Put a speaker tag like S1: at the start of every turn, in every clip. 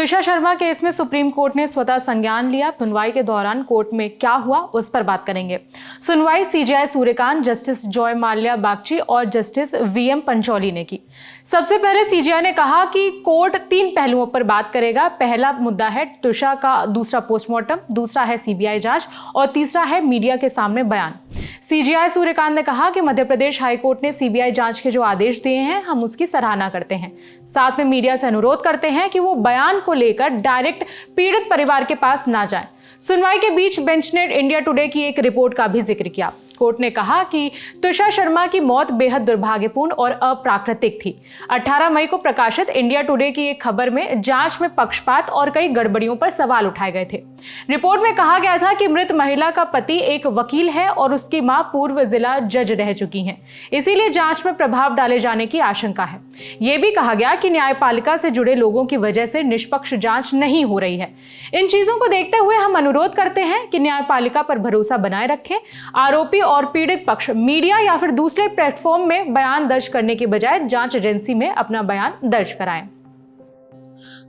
S1: Tushar Sharma case में supreme court ने स्वतः संज्ञान लिया। सुनवाई के दौरान कोर्ट में क्या हुआ उस पर बात करेंगे। सुनवाई CJI Suryakant, justice Joy Mallya Bagchi और जस्टिस वीएम पंचौली ने की। सबसे पहले सीजेआई ने कहा कि कोर्ट 3 पहलुओं पर बात करेगा। पहला मुद्दा है तुषार का दूसरा पोस्टमार्टम, दूसरा है सीबीआई जांच और तीसरा है मीडिया के सामने बयान। सीजेआई सूर्यकांत ने कहा कि मध्य प्रदेश हाईकोर्ट ने सीबीआई जांच के जो आदेश दिए हैं हम उसकी सराहना करते हैं। साथ में मीडिया से अनुरोध करते हैं कि वो बयान को लेकर डायरेक्ट पीड़ित परिवार के पास ना जाएं। सुनवाई के बीच बेंच ने इंडिया टुडे की एक रिपोर्ट का भी जिक्र किया। कोर्ट ने कहा कि तुषार शर्मा की मौत बेहद दुर्भाग्यपूर्ण और अप्राकृतिक थी। 18 मई को प्रकाशित इंडिया टुडे की एक खबर में जांच में पक्षपात और कई गड़बड़ियों पर सवाल उठाए गए थे। रिपोर्ट में कहा गया था कि मृत महिला का पति एक वकील है और उसकी मां पूर्व जिला जज रह चुकी हैं, इसीलिए जांच में प्रभाव डाले जाने की आशंका है। यह भी कहा गया कि न्यायपालिका से जुड़े लोगों की वजह से निष्पक्ष जांच नहीं हो रही है। इन चीजों को देखते हुए हम अनुरोध करते हैं कि न्यायपालिका पर भरोसा बनाए रखें। आरोपी और पीड़ित पक्ष मीडिया या फिर दूसरे प्लेटफॉर्म में बयान दर्ज करने के बजाय जांच एजेंसी में अपना बयान दर्ज कराएं।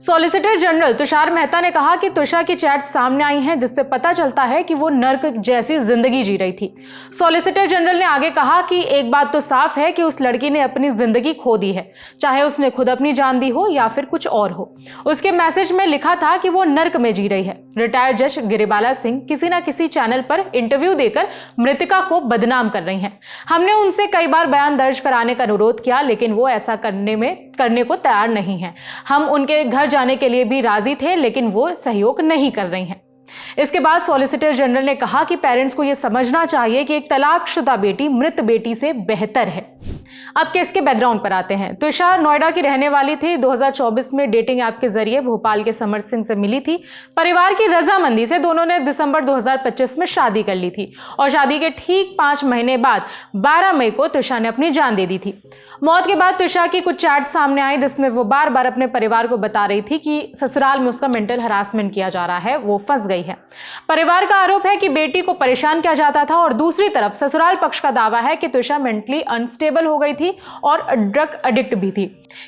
S1: सॉलिसिटर जनरल तुषार मेहता ने कहा कि तुषार की चैट सामने आई हैं जिससे पता चलता है कि वो नर्क जैसी जिंदगी जी रही थी। सॉलिसिटर जनरल ने आगे कहा कि एक बात तो साफ है कि उस लड़की ने अपनी जिंदगी खो दी है, चाहे उसने खुद अपनी जान दी हो या फिर कुछ और हो। उसके मैसेज में लिखा था कि वो नर्क में जी रही है। रिटायर्ड जज गिरिबाला सिंह किसी न किसी चैनल पर इंटरव्यू देकर मृतका को बदनाम कर रही हैं। हमने उनसे कई बार बयान दर्ज कराने का अनुरोध किया, लेकिन वो ऐसा करने को तैयार नहीं है। हम उनके घर जाने के लिए भी राजी थे, लेकिन वो सहयोग नहीं कर रही हैं। इसके बाद सॉलिसिटर जनरल ने कहा कि पेरेंट्स को यह समझना चाहिए कि एक तलाकशुदा बेटी मृत बेटी से बेहतर है। अब केस के बैकग्राउंड पर आते हैं। तुषार नोएडा की रहने वाली थी। 2024 में डेटिंग ऐप के जरिए भोपाल के समर्थ सिंह से मिली थी। परिवार की रजामंदी से दोनों ने दिसंबर 2025 में शादी कर ली थी और शादी के ठीक 5 महीने बाद 12 मई को तुषार ने अपनी जान दे दी थी। मौत के बाद तुषार की कुछ चैट सामने आई जिसमें वो बार बार अपने परिवार को बता रही थी कि ससुराल में उसका मेंटल हरासमेंट किया जा रहा है, वो फंस गई है। परिवार का आरोप है कि बेटी को परेशान किया जाता था और दूसरी तरफ ससुराल पक्ष का दावा है कि तुषार मेंटली अनस्टेबल हो गई थी और ड्रग एडिक्ट भी थी।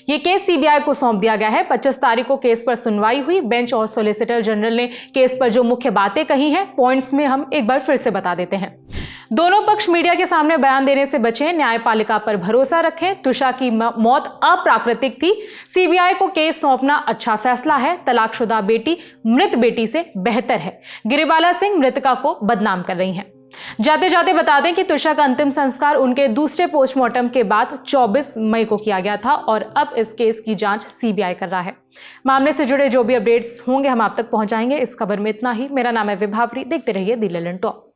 S1: यह केस सीबीआई को सौंप दिया गया है। 25 तारीख को केस पर सुनवाई हुई। बेंच और सॉलिसिटर जनरल ने केस पर जो मुख्य बातें कही हैं, पॉइंट्स में हम एक बार फिर से बता देते हैं। दोनों पक्ष मीडिया के सामने बयान देने से बचें, न्यायपालिका पर भरोसा रखें। तुषार की मौत अप्राकृतिक थी। सीबीआई को केस सौंपना अच्छा फैसला है। तलाकशुदा बेटी मृत बेटी से बेहतर है। गिरिबाला सिंह मृतका को बदनाम कर रही हैं। जाते जाते बता दें कि तुषार का अंतिम संस्कार उनके दूसरे पोस्टमार्टम के बाद 24 मई को किया गया था और अब इस केस की जांच सीबीआई कर रहा है। मामले से जुड़े जो भी अपडेट्स होंगे हम आप तक पहुंचाएंगे। इस खबर में इतना ही। मेरा नाम है विभावरी। देखते रहिए द ललन टॉप।